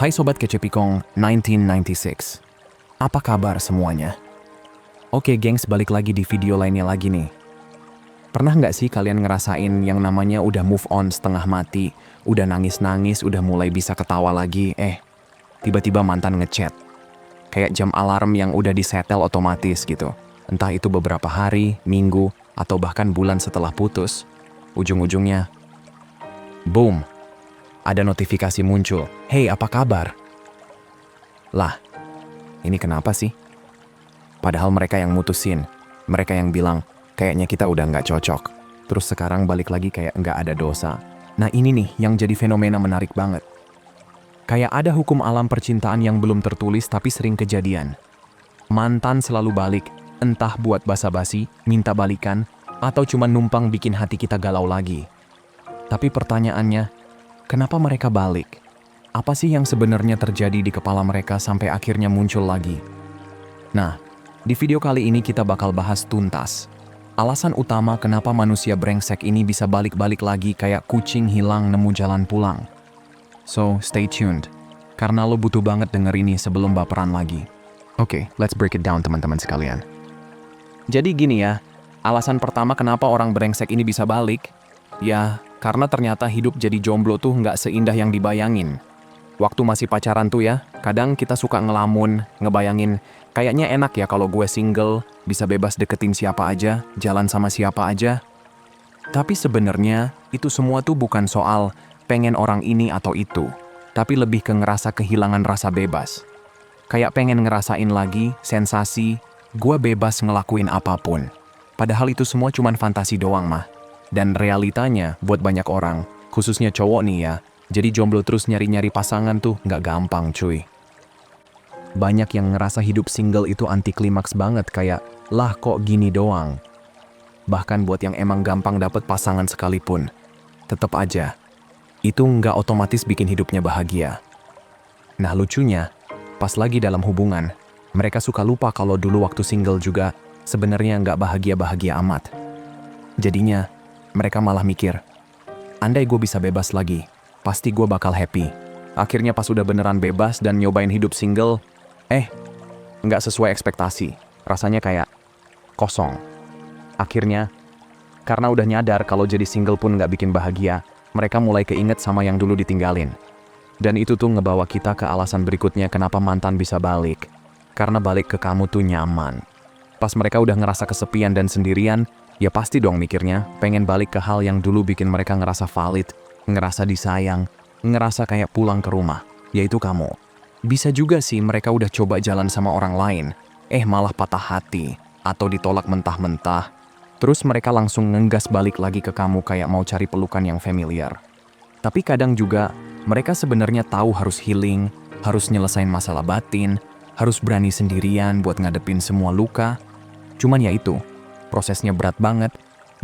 Hai Sobat Kecepikong 1996. Apa kabar semuanya? Oke gengs, balik lagi di video lainnya lagi nih. Pernah nggak sih kalian ngerasain yang namanya udah move on setengah mati, udah nangis-nangis, udah mulai bisa ketawa lagi, tiba-tiba mantan ngechat. Kayak jam alarm yang udah disetel otomatis gitu. Entah itu beberapa hari, minggu, atau bahkan bulan setelah putus. Ujung-ujungnya, boom! Ada notifikasi muncul, "Hey, apa kabar?" Lah, ini kenapa sih? Padahal mereka yang mutusin, mereka yang bilang, kayaknya kita udah nggak cocok. Terus sekarang balik lagi kayak nggak ada dosa. Nah ini nih yang jadi fenomena menarik banget. Kayak ada hukum alam percintaan yang belum tertulis tapi sering kejadian. Mantan selalu balik, entah buat basa-basi, minta balikan, atau cuma numpang bikin hati kita galau lagi. Tapi pertanyaannya, kenapa mereka balik? Apa sih yang sebenarnya terjadi di kepala mereka sampai akhirnya muncul lagi? Nah, di video kali ini kita bakal bahas tuntas. Alasan utama kenapa manusia brengsek ini bisa balik-balik lagi kayak kucing hilang nemu jalan pulang. So, stay tuned. Karena lo butuh banget denger ini sebelum baperan lagi. Oke, let's break it down teman-teman sekalian. Jadi gini ya, alasan pertama kenapa orang brengsek ini bisa balik, ya karena ternyata hidup jadi jomblo tuh nggak seindah yang dibayangin. Waktu masih pacaran tuh ya, kadang kita suka ngelamun, ngebayangin, kayaknya enak ya kalau gue single, bisa bebas deketin siapa aja, jalan sama siapa aja. Tapi sebenarnya itu semua tuh bukan soal pengen orang ini atau itu, tapi lebih ke ngerasa kehilangan rasa bebas. Kayak pengen ngerasain lagi sensasi, gue bebas ngelakuin apapun. Padahal itu semua cuman fantasi doang mah. Dan realitanya buat banyak orang, khususnya cowok nih ya, jadi jomblo terus nyari-nyari pasangan tuh nggak gampang cuy. Banyak yang ngerasa hidup single itu anti klimaks banget kayak, lah kok gini doang. Bahkan buat yang emang gampang dapet pasangan sekalipun, tetep aja, itu nggak otomatis bikin hidupnya bahagia. Nah lucunya, pas lagi dalam hubungan, mereka suka lupa kalau dulu waktu single juga sebenarnya nggak bahagia-bahagia amat. Jadinya, mereka malah mikir, andai gue bisa bebas lagi, pasti gue bakal happy. Akhirnya pas udah beneran bebas dan nyobain hidup single, nggak sesuai ekspektasi. Rasanya kayak kosong. Akhirnya, karena udah nyadar kalau jadi single pun nggak bikin bahagia, mereka mulai keinget sama yang dulu ditinggalin. Dan itu tuh ngebawa kita ke alasan berikutnya kenapa mantan bisa balik. Karena balik ke kamu tuh nyaman. Pas mereka udah ngerasa kesepian dan sendirian, ya pasti dong mikirnya, pengen balik ke hal yang dulu bikin mereka ngerasa valid, ngerasa disayang, ngerasa kayak pulang ke rumah, yaitu kamu. Bisa juga sih mereka udah coba jalan sama orang lain, malah patah hati, atau ditolak mentah-mentah. Terus mereka langsung ngegas balik lagi ke kamu kayak mau cari pelukan yang familiar. Tapi kadang juga, mereka sebenarnya tahu harus healing, harus nyelesain masalah batin, harus berani sendirian buat ngadepin semua luka. Cuman ya itu, prosesnya berat banget,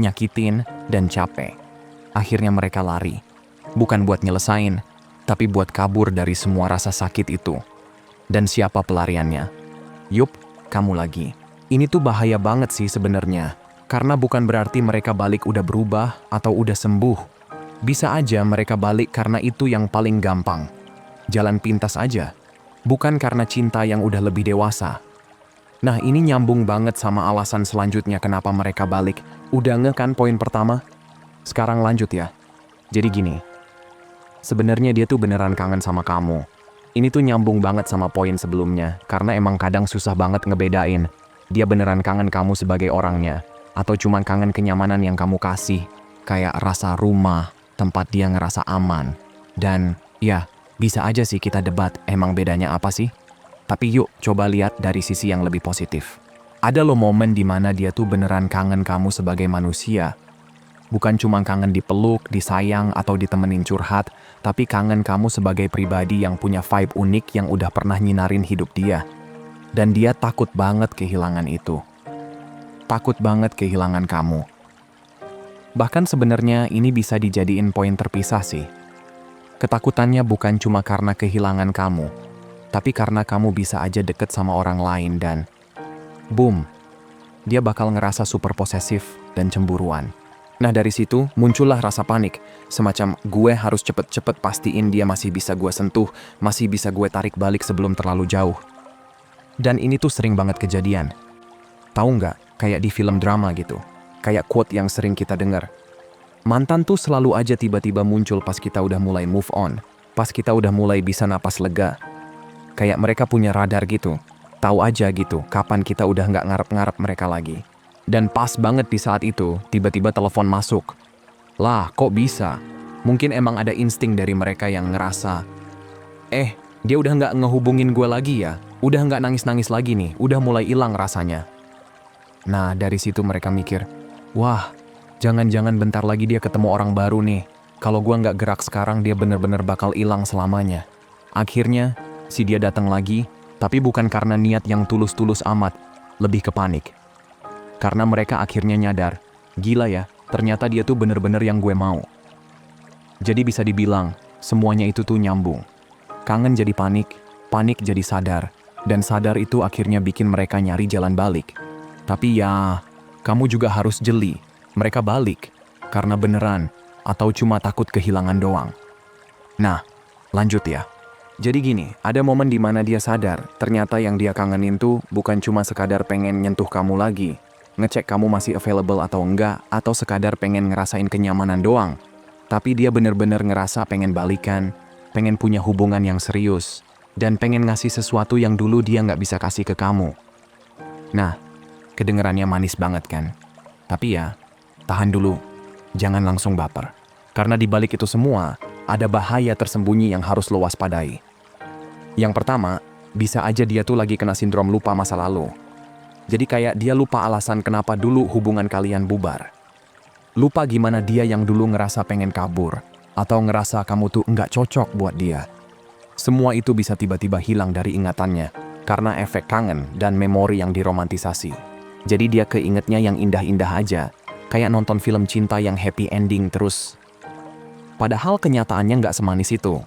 nyakitin, dan capek. Akhirnya mereka lari. Bukan buat nyelesain, tapi buat kabur dari semua rasa sakit itu. Dan siapa pelariannya? Yup, kamu lagi. Ini tuh bahaya banget sih sebenarnya. Karena bukan berarti mereka balik udah berubah atau udah sembuh. Bisa aja mereka balik karena itu yang paling gampang. Jalan pintas aja. Bukan karena cinta yang udah lebih dewasa. Nah ini nyambung banget sama alasan selanjutnya kenapa mereka balik. Udah nge kan poin pertama? Sekarang lanjut ya. Jadi gini, sebenarnya dia tuh beneran kangen sama kamu. Ini tuh nyambung banget sama poin sebelumnya, karena emang kadang susah banget ngebedain. Dia beneran kangen kamu sebagai orangnya, atau cuman kangen kenyamanan yang kamu kasih. Kayak rasa rumah, tempat dia ngerasa aman. Dan ya, bisa aja sih kita debat emang bedanya apa sih? Tapi yuk coba lihat dari sisi yang lebih positif. Ada loh momen dimana dia tuh beneran kangen kamu sebagai manusia. Bukan cuma kangen dipeluk, disayang, atau ditemenin curhat, tapi kangen kamu sebagai pribadi yang punya vibe unik yang udah pernah nyinarin hidup dia. Dan dia takut banget kehilangan itu. Takut banget kehilangan kamu. Bahkan sebenarnya ini bisa dijadiin poin terpisah sih. Ketakutannya bukan cuma karena kehilangan kamu, tapi karena kamu bisa aja deket sama orang lain dan boom, dia bakal ngerasa super posesif dan cemburuan. Nah dari situ muncullah rasa panik, semacam gue harus cepet-cepet pastiin dia masih bisa gue sentuh, masih bisa gue tarik balik sebelum terlalu jauh. Dan ini tuh sering banget kejadian. Tahu nggak, kayak di film drama gitu, kayak quote yang sering kita dengar. Mantan tuh selalu aja tiba-tiba muncul pas kita udah mulai move on, pas kita udah mulai bisa napas lega. Kayak mereka punya radar gitu, tahu aja gitu kapan kita udah nggak ngarep-ngarep mereka lagi. Dan pas banget di saat itu, tiba-tiba telepon masuk. Lah, kok bisa? Mungkin emang ada insting dari mereka yang ngerasa, dia udah nggak ngehubungin gue lagi ya? Udah nggak nangis-nangis lagi nih, udah mulai hilang rasanya. Nah, dari situ mereka mikir, wah, jangan-jangan bentar lagi dia ketemu orang baru nih. Kalau gue nggak gerak sekarang, dia bener-bener bakal hilang selamanya. Akhirnya, si dia datang lagi, tapi bukan karena niat yang tulus-tulus amat, lebih ke panik. Karena mereka akhirnya nyadar, gila ya, ternyata dia tuh bener-bener yang gue mau. Jadi bisa dibilang, semuanya itu tuh nyambung. Kangen jadi panik, panik jadi sadar, dan sadar itu akhirnya bikin mereka nyari jalan balik. Tapi ya, kamu juga harus jeli, mereka balik, karena beneran, atau cuma takut kehilangan doang. Nah, lanjut ya. Jadi gini, ada momen di mana dia sadar, ternyata yang dia kangenin tuh bukan cuma sekadar pengen nyentuh kamu lagi, ngecek kamu masih available atau enggak, atau sekadar pengen ngerasain kenyamanan doang. Tapi dia bener-bener ngerasa pengen balikan, pengen punya hubungan yang serius, dan pengen ngasih sesuatu yang dulu dia nggak bisa kasih ke kamu. Nah, kedengerannya manis banget kan? Tapi ya, tahan dulu, jangan langsung baper. Karena di balik itu semua, ada bahaya tersembunyi yang harus lo waspadai. Yang pertama, bisa aja dia tuh lagi kena sindrom lupa masa lalu. Jadi kayak dia lupa alasan kenapa dulu hubungan kalian bubar. Lupa gimana dia yang dulu ngerasa pengen kabur, atau ngerasa kamu tuh nggak cocok buat dia. Semua itu bisa tiba-tiba hilang dari ingatannya, karena efek kangen dan memori yang diromantisasi. Jadi dia keingetnya yang indah-indah aja, kayak nonton film cinta yang happy ending terus. Padahal kenyataannya nggak semanis itu.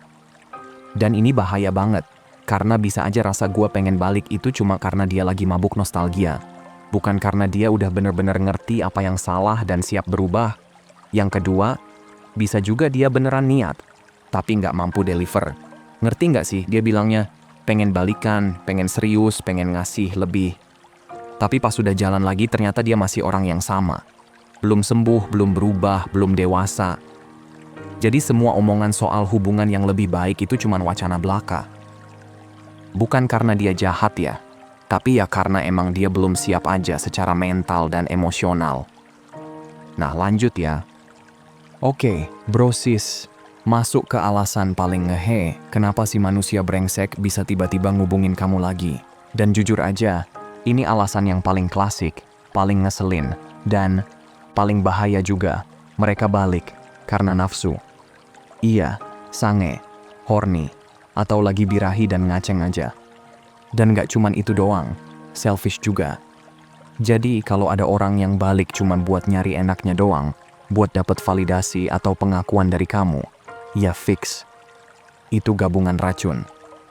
Dan ini bahaya banget. Karena bisa aja rasa gue pengen balik itu cuma karena dia lagi mabuk nostalgia. Bukan karena dia udah bener-bener ngerti apa yang salah dan siap berubah. Yang kedua, bisa juga dia beneran niat, tapi nggak mampu deliver. Ngerti nggak sih dia bilangnya, pengen balikan, pengen serius, pengen ngasih lebih. Tapi pas sudah jalan lagi ternyata dia masih orang yang sama. Belum sembuh, belum berubah, belum dewasa. Jadi semua omongan soal hubungan yang lebih baik itu cuma wacana belaka. Bukan karena dia jahat ya, tapi ya karena emang dia belum siap aja secara mental dan emosional. Nah lanjut ya. Oke, bro sis, masuk ke alasan paling ngehe kenapa si manusia brengsek bisa tiba-tiba ngubungin kamu lagi. Dan jujur aja, ini alasan yang paling klasik, paling ngeselin, dan paling bahaya juga. Mereka balik karena nafsu. Iya, sange, horny, atau lagi birahi dan ngaceng aja. Dan gak cuman itu doang, selfish juga. Jadi kalau ada orang yang balik cuman buat nyari enaknya doang, buat dapat validasi atau pengakuan dari kamu, ya fix. Itu gabungan racun,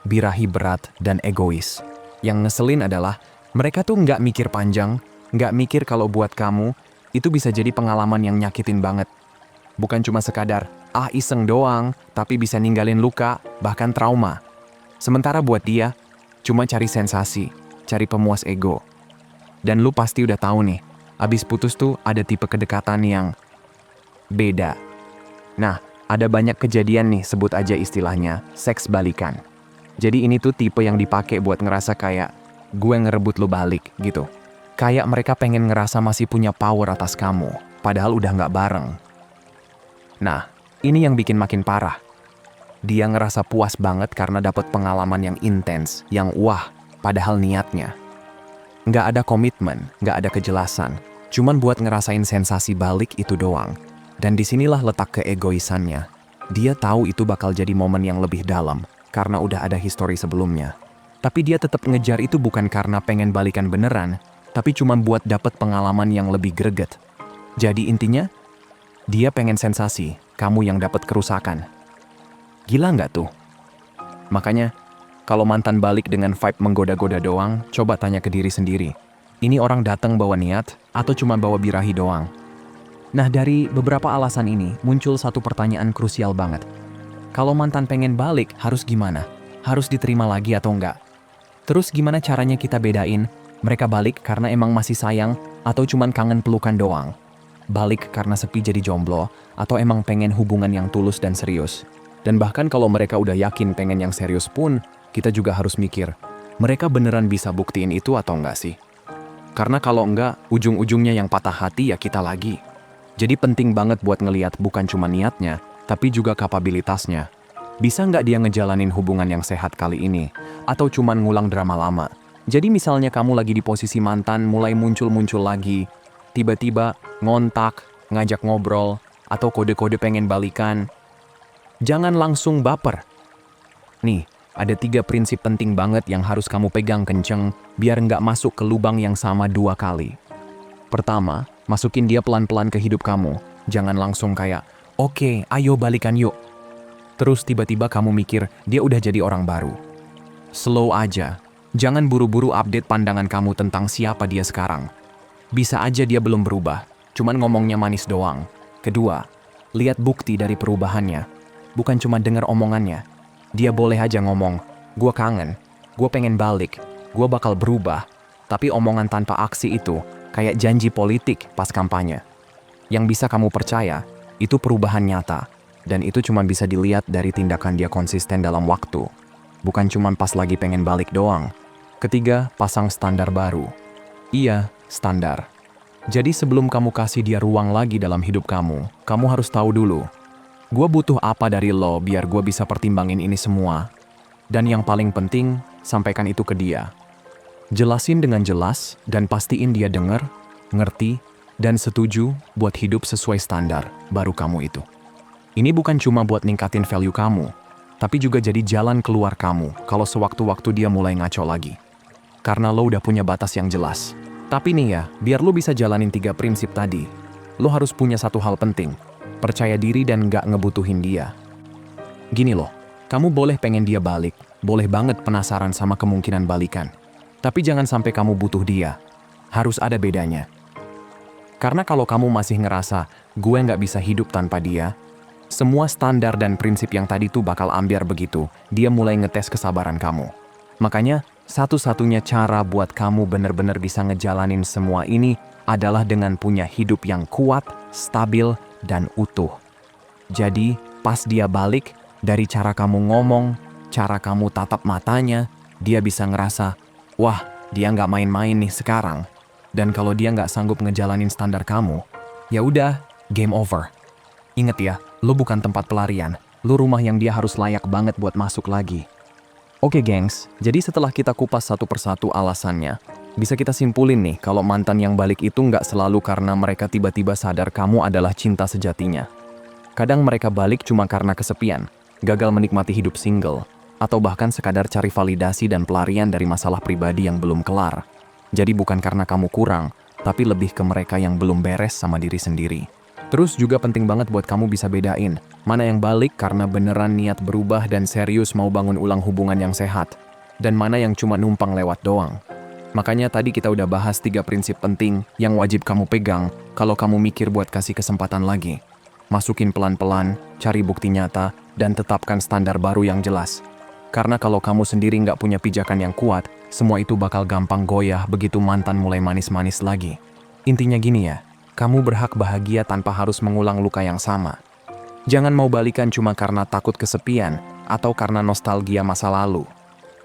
birahi berat dan egois. Yang ngeselin adalah, mereka tuh gak mikir panjang, gak mikir kalau buat kamu, itu bisa jadi pengalaman yang nyakitin banget. Bukan cuma sekadar, iseng doang, tapi bisa ninggalin luka, bahkan trauma. Sementara buat dia, cuma cari sensasi, cari pemuas ego. Dan lu pasti udah tahu nih, abis putus tuh ada tipe kedekatan yang beda. Nah, ada banyak kejadian nih, sebut aja istilahnya, seks balikan. Jadi ini tuh tipe yang dipakai buat ngerasa kayak, gue ngerebut lu balik, gitu. Kayak mereka pengen ngerasa masih punya power atas kamu, padahal udah nggak bareng. Nah, ini yang bikin makin parah. Dia ngerasa puas banget karena dapat pengalaman yang intens, yang wah, padahal niatnya. Nggak ada komitmen, nggak ada kejelasan. Cuman buat ngerasain sensasi balik itu doang. Dan disinilah letak keegoisannya. Dia tahu itu bakal jadi momen yang lebih dalam, karena udah ada histori sebelumnya. Tapi dia tetap ngejar itu bukan karena pengen balikan beneran, tapi cuma buat dapat pengalaman yang lebih greget. Jadi intinya, dia pengen sensasi, kamu yang dapat kerusakan. Gila nggak tuh? Makanya, kalau mantan balik dengan vibe menggoda-goda doang, coba tanya ke diri sendiri. Ini orang datang bawa niat, atau cuma bawa birahi doang? Nah, dari beberapa alasan ini muncul satu pertanyaan krusial banget. Kalau mantan pengen balik, harus gimana? Harus diterima lagi atau enggak? Terus gimana caranya kita bedain mereka balik karena emang masih sayang atau cuman kangen pelukan doang? Balik karena sepi jadi jomblo atau emang pengen hubungan yang tulus dan serius? Dan bahkan kalau mereka udah yakin pengen yang serius pun, kita juga harus mikir, mereka beneran bisa buktiin itu atau enggak sih? Karena kalau enggak, ujung-ujungnya yang patah hati ya kita lagi. Jadi penting banget buat ngeliat bukan cuma niatnya, tapi juga kapabilitasnya. Bisa nggak dia ngejalanin hubungan yang sehat kali ini? Atau cuman ngulang drama lama? Jadi misalnya kamu lagi di posisi mantan mulai muncul-muncul lagi, tiba-tiba ngontak, ngajak ngobrol, atau kode-kode pengen balikan, jangan langsung baper. Nih, ada 3 prinsip penting banget yang harus kamu pegang kenceng biar nggak masuk ke lubang yang sama 2 kali. Pertama, masukin dia pelan-pelan ke hidup kamu. Jangan langsung kayak, oke, ayo balikan yuk. Terus tiba-tiba kamu mikir dia udah jadi orang baru. Slow aja. Jangan buru-buru update pandangan kamu tentang siapa dia sekarang. Bisa aja dia belum berubah, cuman ngomongnya manis doang. Kedua, lihat bukti dari perubahannya. Bukan cuma dengar omongannya. Dia boleh aja ngomong, gua kangen, gua pengen balik, gua bakal berubah. Tapi omongan tanpa aksi itu kayak janji politik pas kampanye. Yang bisa kamu percaya, itu perubahan nyata. Dan itu cuma bisa dilihat dari tindakan dia konsisten dalam waktu. Bukan cuma pas lagi pengen balik doang. Ketiga, pasang standar baru. Iya, standar. Jadi sebelum kamu kasih dia ruang lagi dalam hidup kamu harus tahu dulu, gua butuh apa dari lo biar gua bisa pertimbangin ini semua. Dan yang paling penting, sampaikan itu ke dia. Jelasin dengan jelas dan pastiin dia denger, ngerti, dan setuju buat hidup sesuai standar baru kamu itu. Ini bukan cuma buat ningkatin value kamu, tapi juga jadi jalan keluar kamu kalau sewaktu-waktu dia mulai ngaco lagi. Karena lo udah punya batas yang jelas. Tapi nih ya, biar lo bisa jalanin 3 prinsip tadi, lo harus punya satu hal penting, percaya diri dan nggak ngebutuhin dia. Gini loh, kamu boleh pengen dia balik, boleh banget penasaran sama kemungkinan balikan. Tapi jangan sampai kamu butuh dia. Harus ada bedanya. Karena kalau kamu masih ngerasa, gue nggak bisa hidup tanpa dia, semua standar dan prinsip yang tadi tuh bakal ambiar begitu, dia mulai ngetes kesabaran kamu. Makanya, satu-satunya cara buat kamu bener-bener bisa ngejalanin semua ini adalah dengan punya hidup yang kuat, stabil, dan utuh. Jadi, pas dia balik, dari cara kamu ngomong, cara kamu tatap matanya, dia bisa ngerasa, wah, dia nggak main-main nih sekarang. Dan kalau dia nggak sanggup ngejalanin standar kamu, ya udah, game over. Ingat ya, lo bukan tempat pelarian. Lo rumah yang dia harus layak banget buat masuk lagi. Oke gengs, jadi setelah kita kupas satu persatu alasannya, bisa kita simpulin nih kalau mantan yang balik itu nggak selalu karena mereka tiba-tiba sadar kamu adalah cinta sejatinya. Kadang mereka balik cuma karena kesepian, gagal menikmati hidup single, atau bahkan sekadar cari validasi dan pelarian dari masalah pribadi yang belum kelar. Jadi bukan karena kamu kurang, tapi lebih ke mereka yang belum beres sama diri sendiri. Terus juga penting banget buat kamu bisa bedain, mana yang balik karena beneran niat berubah dan serius mau bangun ulang hubungan yang sehat, dan mana yang cuma numpang lewat doang. Makanya tadi kita udah bahas 3 prinsip penting yang wajib kamu pegang kalau kamu mikir buat kasih kesempatan lagi. Masukin pelan-pelan, cari bukti nyata, dan tetapkan standar baru yang jelas. Karena kalau kamu sendiri nggak punya pijakan yang kuat, semua itu bakal gampang goyah begitu mantan mulai manis-manis lagi. Intinya gini ya, kamu berhak bahagia tanpa harus mengulang luka yang sama. Jangan mau balikan cuma karena takut kesepian atau karena nostalgia masa lalu.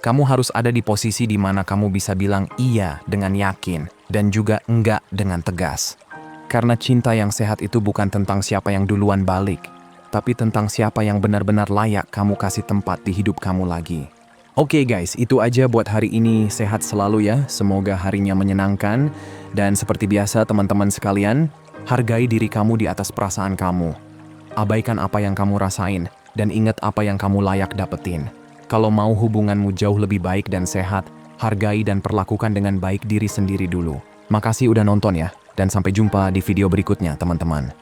Kamu harus ada di posisi di mana kamu bisa bilang iya dengan yakin dan juga enggak dengan tegas. Karena cinta yang sehat itu bukan tentang siapa yang duluan balik, tapi tentang siapa yang benar-benar layak kamu kasih tempat di hidup kamu lagi. Oke guys, itu aja buat hari ini. Sehat selalu ya, semoga harinya menyenangkan. Dan seperti biasa teman-teman sekalian, hargai diri kamu di atas perasaan kamu. Abaikan apa yang kamu rasain, dan ingat apa yang kamu layak dapetin. Kalau mau hubunganmu jauh lebih baik dan sehat, hargai dan perlakukan dengan baik diri sendiri dulu. Makasih udah nonton ya, dan sampai jumpa di video berikutnya teman-teman.